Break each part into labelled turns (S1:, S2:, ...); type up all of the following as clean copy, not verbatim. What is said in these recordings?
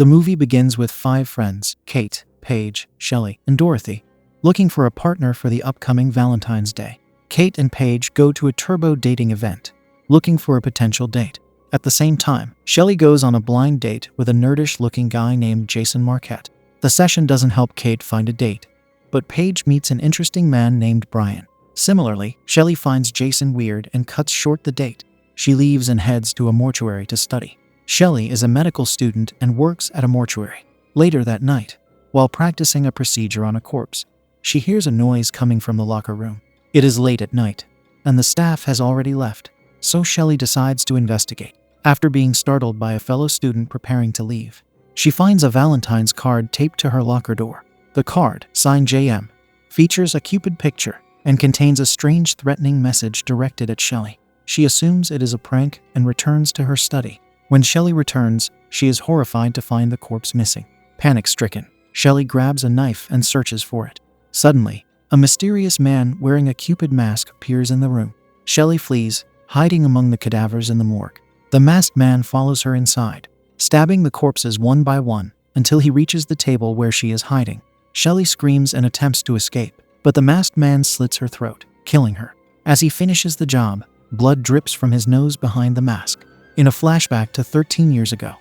S1: The movie begins with 5 friends, Kate, Paige, Shelley, and Dorothy, looking for a partner for the upcoming Valentine's Day. Kate and Paige go to a turbo dating event, looking for a potential date. At the same time, Shelley goes on a blind date with a nerdish-looking guy named Jason Marquette. The session doesn't help Kate find a date, but Paige meets an interesting man named Brian. Similarly, Shelley finds Jason weird and cuts short the date. She leaves and heads to a mortuary to study. Shelley is a medical student and works at a mortuary. Later that night, while practicing a procedure on a corpse, she hears a noise coming from the locker room. It is late at night, and the staff has already left, so Shelley decides to investigate. After being startled by a fellow student preparing to leave, she finds a Valentine's card taped to her locker door. The card, signed JM, features a Cupid picture and contains a strange threatening message directed at Shelley. She assumes it is a prank and returns to her study. When Shelley returns, she is horrified to find the corpse missing. Panic-stricken, Shelley grabs a knife and searches for it. Suddenly, a mysterious man wearing a Cupid mask appears in the room. Shelley flees, hiding among the cadavers in the morgue. The masked man follows her inside, stabbing the corpses one by one until he reaches the table where she is hiding. Shelley screams and attempts to escape, but the masked man slits her throat, killing her. As he finishes the job, blood drips from his nose behind the mask. In a flashback to 13 years ago,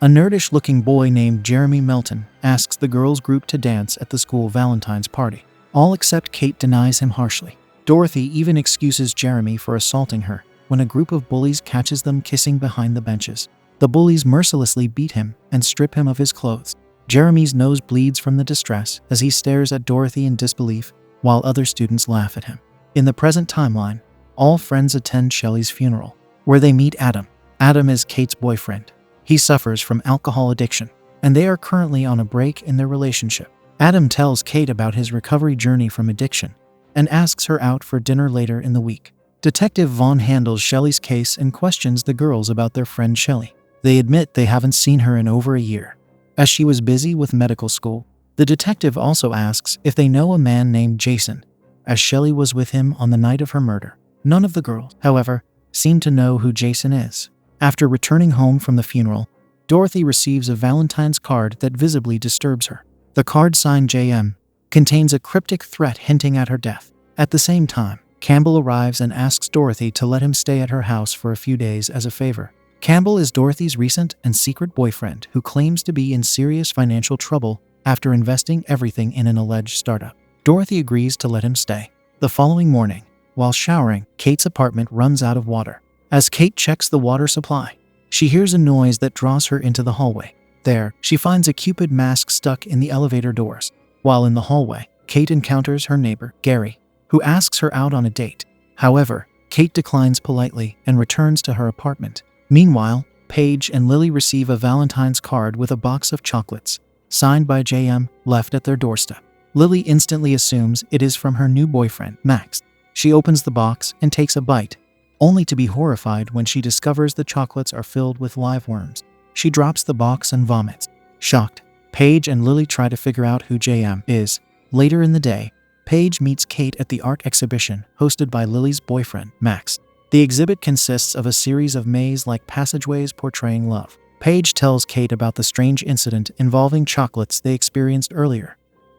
S1: a nerdish-looking boy named Jeremy Melton asks the girls' group to dance at the school Valentine's party. All except Kate denies him harshly. Dorothy even excuses Jeremy for assaulting her when a group of bullies catches them kissing behind the benches. The bullies mercilessly beat him and strip him of his clothes. Jeremy's nose bleeds from the distress as he stares at Dorothy in disbelief, while other students laugh at him. In the present timeline, all friends attend Shelley's funeral, where they meet Adam. Adam is Kate's boyfriend. He suffers from alcohol addiction, and they are currently on a break in their relationship. Adam tells Kate about his recovery journey from addiction and asks her out for dinner later in the week. Detective Vaughn handles Shelley's case and questions the girls about their friend Shelley. They admit they haven't seen her in over a year, as she was busy with medical school. The detective also asks if they know a man named Jason, as Shelley was with him on the night of her murder. None of the girls, however, seem to know who Jason is. After returning home from the funeral, Dorothy receives a Valentine's card that visibly disturbs her. The card signed JM contains a cryptic threat hinting at her death. At the same time, Campbell arrives and asks Dorothy to let him stay at her house for a few days as a favor. Campbell is Dorothy's recent and secret boyfriend who claims to be in serious financial trouble after investing everything in an alleged startup. Dorothy agrees to let him stay. The following morning, while showering, Kate's apartment runs out of water. As Kate checks the water supply, she hears a noise that draws her into the hallway. There, she finds a Cupid mask stuck in the elevator doors. While in the hallway, Kate encounters her neighbor, Gary, who asks her out on a date. However, Kate declines politely and returns to her apartment. Meanwhile, Paige and Lily receive a Valentine's card with a box of chocolates, signed by JM, left at their doorstep. Lily instantly assumes it is from her new boyfriend, Max. She opens the box and takes a bite, only to be horrified when she discovers the chocolates are filled with live worms. She drops the box and vomits. Shocked, Paige and Lily try to figure out who JM is. Later in the day, Paige meets Kate at the art exhibition hosted by Lily's boyfriend, Max. The exhibit consists of a series of maze-like passageways portraying love. Paige tells Kate about the strange incident involving chocolates they experienced earlier,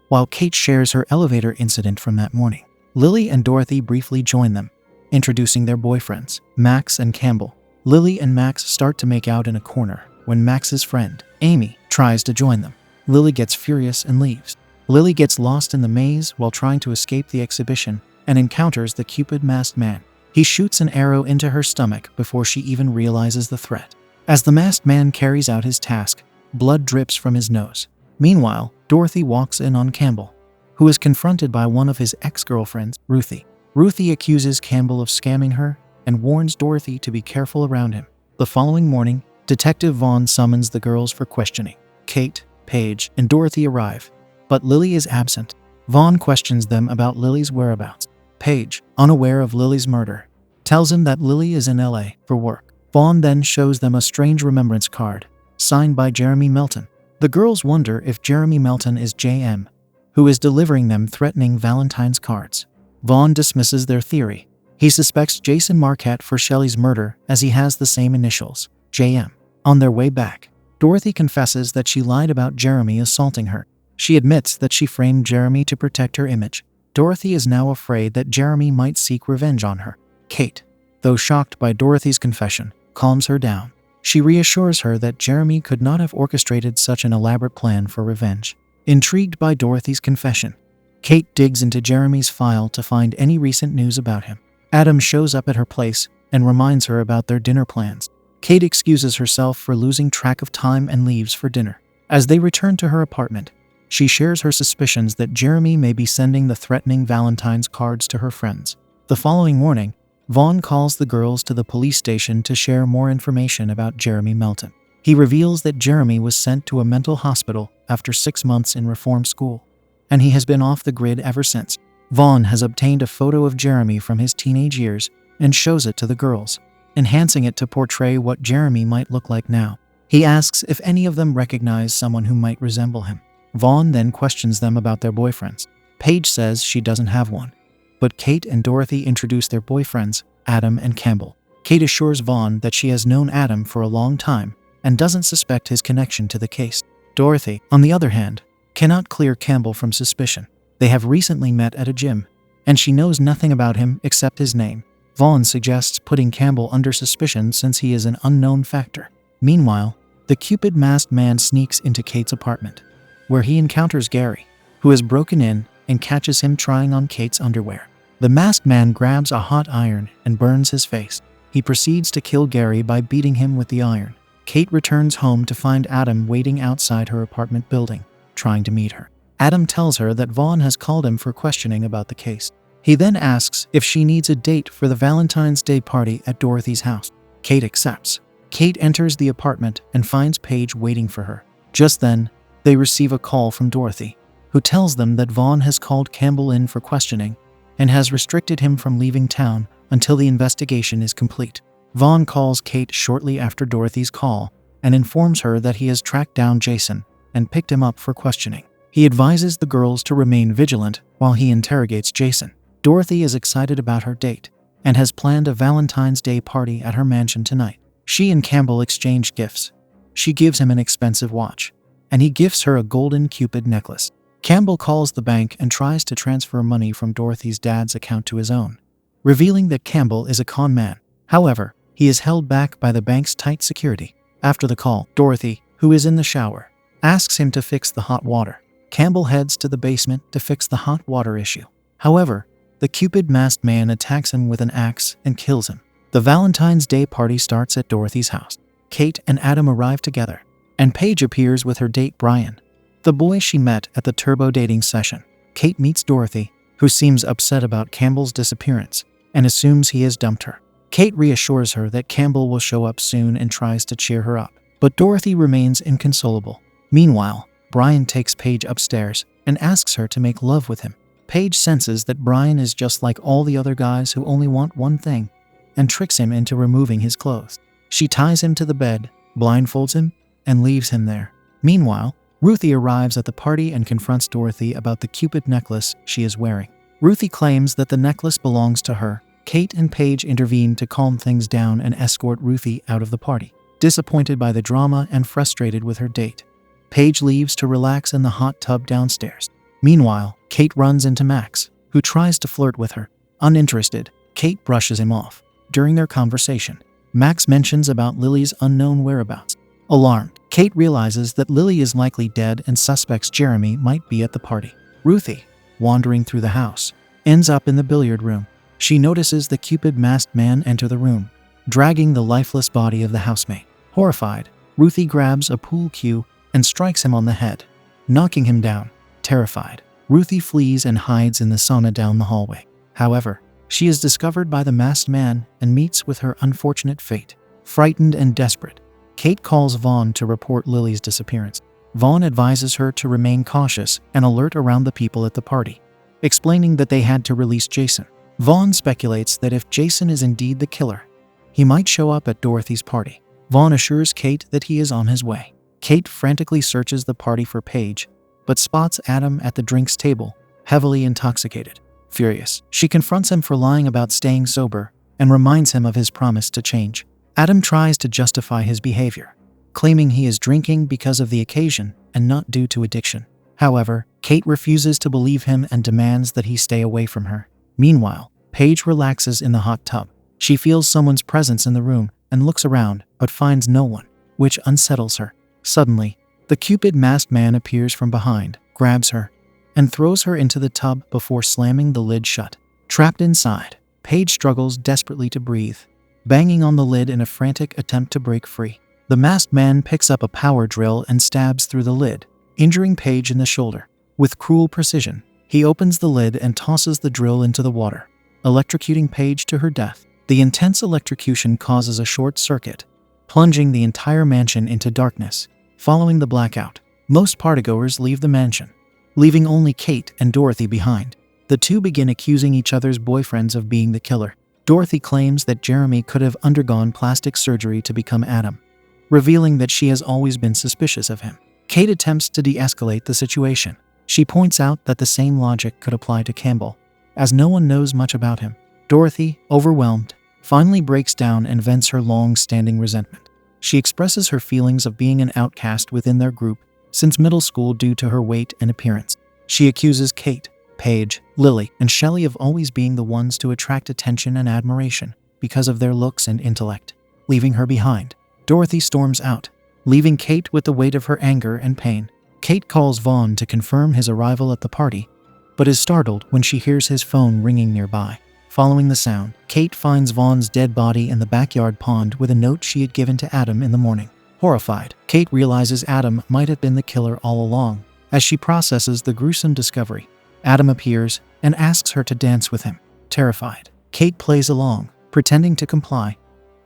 S1: while Kate shares her elevator incident from that morning. Lily and Dorothy briefly join them, introducing their boyfriends, Max and Campbell. Lily and Max start to make out in a corner when Max's friend, Amy, tries to join them. Lily gets furious and leaves. Lily gets lost in the maze while trying to escape the exhibition and encounters the Cupid masked man. He shoots an arrow into her stomach before she even realizes the threat. As the masked man carries out his task, blood drips from his nose. Meanwhile, Dorothy walks in on Campbell, who is confronted by one of his ex-girlfriends, Ruthie. Ruthie accuses Campbell of scamming her and warns Dorothy to be careful around him. The following morning, Detective Vaughn summons the girls for questioning. Kate, Paige, and Dorothy arrive, but Lily is absent. Vaughn questions them about Lily's whereabouts. Paige, unaware of Lily's murder, tells him that Lily is in LA for work. Vaughn then shows them a strange remembrance card, signed by Jeremy Melton. The girls wonder if Jeremy Melton is JM, who is delivering them threatening Valentine's cards. Vaughn dismisses their theory. He suspects Jason Marquette for Shelley's murder as he has the same initials, JM. On their way back, Dorothy confesses that she lied about Jeremy assaulting her. She admits that she framed Jeremy to protect her image. Dorothy is now afraid that Jeremy might seek revenge on her. Kate, though shocked by Dorothy's confession, calms her down. She reassures her that Jeremy could not have orchestrated such an elaborate plan for revenge. Intrigued by Dorothy's confession, Kate digs into Jeremy's file to find any recent news about him. Adam shows up at her place and reminds her about their dinner plans. Kate excuses herself for losing track of time and leaves for dinner. As they return to her apartment, she shares her suspicions that Jeremy may be sending the threatening Valentine's cards to her friends. The following morning, Vaughn calls the girls to the police station to share more information about Jeremy Melton. He reveals that Jeremy was sent to a mental hospital after 6 months in reform school, and he has been off the grid ever since. Vaughn has obtained a photo of Jeremy from his teenage years and shows it to the girls, enhancing it to portray what Jeremy might look like now. He asks if any of them recognize someone who might resemble him. Vaughn then questions them about their boyfriends. Paige says she doesn't have one, but Kate and Dorothy introduce their boyfriends, Adam and Campbell. Kate assures Vaughn that she has known Adam for a long time and doesn't suspect his connection to the case. Dorothy, on the other hand, cannot clear Campbell from suspicion. They have recently met at a gym, and she knows nothing about him except his name. Vaughn suggests putting Campbell under suspicion since he is an unknown factor. Meanwhile, the Cupid masked man sneaks into Kate's apartment, where he encounters Gary, who has broken in and catches him trying on Kate's underwear. The masked man grabs a hot iron and burns his face. He proceeds to kill Gary by beating him with the iron. Kate returns home to find Adam waiting outside her apartment building, trying to meet her. Adam tells her that Vaughn has called him for questioning about the case. He then asks if she needs a date for the Valentine's Day party at Dorothy's house. Kate accepts. Kate enters the apartment and finds Paige waiting for her. Just then, they receive a call from Dorothy, who tells them that Vaughn has called Campbell in for questioning and has restricted him from leaving town until the investigation is complete. Vaughn calls Kate shortly after Dorothy's call and informs her that he has tracked down Jason and picked him up for questioning. He advises the girls to remain vigilant while he interrogates Jason. Dorothy is excited about her date and has planned a Valentine's Day party at her mansion tonight. She and Campbell exchange gifts. She gives him an expensive watch, and he gifts her a golden Cupid necklace. Campbell calls the bank and tries to transfer money from Dorothy's dad's account to his own, revealing that Campbell is a con man. However, he is held back by the bank's tight security. After the call, Dorothy, who is in the shower, asks him to fix the hot water. Campbell heads to the basement to fix the hot water issue. However, the Cupid masked man attacks him with an axe and kills him. The Valentine's Day party starts at Dorothy's house. Kate and Adam arrive together, and Paige appears with her date Brian, the boy she met at the turbo dating session. Kate meets Dorothy, who seems upset about Campbell's disappearance and assumes he has dumped her. Kate reassures her that Campbell will show up soon and tries to cheer her up, but Dorothy remains inconsolable. Meanwhile, Brian takes Paige upstairs and asks her to make love with him. Paige senses that Brian is just like all the other guys who only want one thing, and tricks him into removing his clothes. She ties him to the bed, blindfolds him, and leaves him there. Meanwhile, Ruthie arrives at the party and confronts Dorothy about the Cupid necklace she is wearing. Ruthie claims that the necklace belongs to her. Kate and Paige intervene to calm things down and escort Ruthie out of the party. Disappointed by the drama and frustrated with her date, Paige leaves to relax in the hot tub downstairs. Meanwhile, Kate runs into Max, who tries to flirt with her. Uninterested, Kate brushes him off. During their conversation, Max mentions about Lily's unknown whereabouts. Alarmed, Kate realizes that Lily is likely dead and suspects Jeremy might be at the party. Ruthie, wandering through the house, ends up in the billiard room. She notices the Cupid masked man enter the room, dragging the lifeless body of the housemate. Horrified, Ruthie grabs a pool cue and strikes him on the head, knocking him down. Terrified, Ruthie flees and hides in the sauna down the hallway. However, she is discovered by the masked man and meets with her unfortunate fate. Frightened and desperate, Kate calls Vaughn to report Lily's disappearance. Vaughn advises her to remain cautious and alert around the people at the party, explaining that they had to release Jason. Vaughn speculates that if Jason is indeed the killer, he might show up at Dorothy's party. Vaughn assures Kate that he is on his way. Kate frantically searches the party for Paige, but spots Adam at the drinks table, heavily intoxicated. Furious, she confronts him for lying about staying sober and reminds him of his promise to change. Adam tries to justify his behavior, claiming he is drinking because of the occasion and not due to addiction. However, Kate refuses to believe him and demands that he stay away from her. Meanwhile, Paige relaxes in the hot tub. She feels someone's presence in the room and looks around but finds no one, which unsettles her. Suddenly, the Cupid masked man appears from behind, grabs her, and throws her into the tub before slamming the lid shut. Trapped inside, Paige struggles desperately to breathe, banging on the lid in a frantic attempt to break free. The masked man picks up a power drill and stabs through the lid, injuring Paige in the shoulder. With cruel precision, he opens the lid and tosses the drill into the water, electrocuting Paige to her death. The intense electrocution causes a short circuit, plunging the entire mansion into darkness. Following the blackout, most partygoers leave the mansion, leaving only Kate and Dorothy behind. The two begin accusing each other's boyfriends of being the killer. Dorothy claims that Jeremy could have undergone plastic surgery to become Adam, revealing that she has always been suspicious of him. Kate attempts to de-escalate the situation. She points out that the same logic could apply to Campbell, as no one knows much about him. Dorothy, overwhelmed, finally breaks down and vents her long-standing resentment. She expresses her feelings of being an outcast within their group since middle school due to her weight and appearance. She accuses Kate, Paige, Lily, and Shelley of always being the ones to attract attention and admiration because of their looks and intellect. Leaving her behind, Dorothy storms out, leaving Kate with the weight of her anger and pain. Kate calls Vaughn to confirm his arrival at the party, but is startled when she hears his phone ringing nearby. Following the sound, Kate finds Vaughn's dead body in the backyard pond with a note she had given to Adam in the morning. Horrified, Kate realizes Adam might have been the killer all along. As she processes the gruesome discovery, Adam appears and asks her to dance with him. Terrified, Kate plays along, pretending to comply,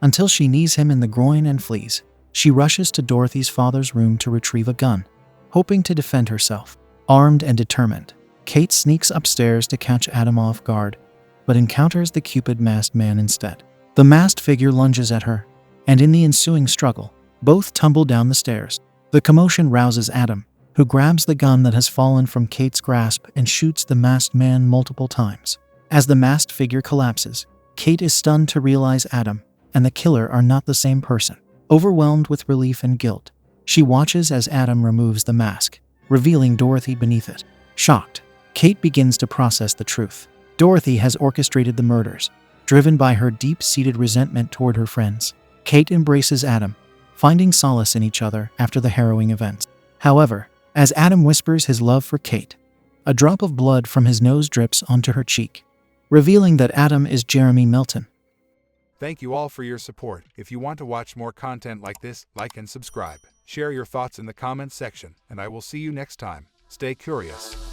S1: until she knees him in the groin and flees. She rushes to Dorothy's father's room to retrieve a gun, hoping to defend herself. Armed and determined, Kate sneaks upstairs to catch Adam off guard, but encounters the Cupid masked man instead. The masked figure lunges at her, and in the ensuing struggle, both tumble down the stairs. The commotion rouses Adam, who grabs the gun that has fallen from Kate's grasp and shoots the masked man multiple times. As the masked figure collapses, Kate is stunned to realize Adam and the killer are not the same person. Overwhelmed with relief and guilt, she watches as Adam removes the mask, revealing Dorothy beneath it. Shocked, Kate begins to process the truth. Dorothy has orchestrated the murders, driven by her deep-seated resentment toward her friends. Kate embraces Adam, finding solace in each other after the harrowing events. However, as Adam whispers his love for Kate, a drop of blood from his nose drips onto her cheek, revealing that Adam is Jeremy Milton.
S2: Thank you all for your support. If you want to watch more content like this, like and subscribe. Share your thoughts in the comments section, and I will see you next time. Stay curious.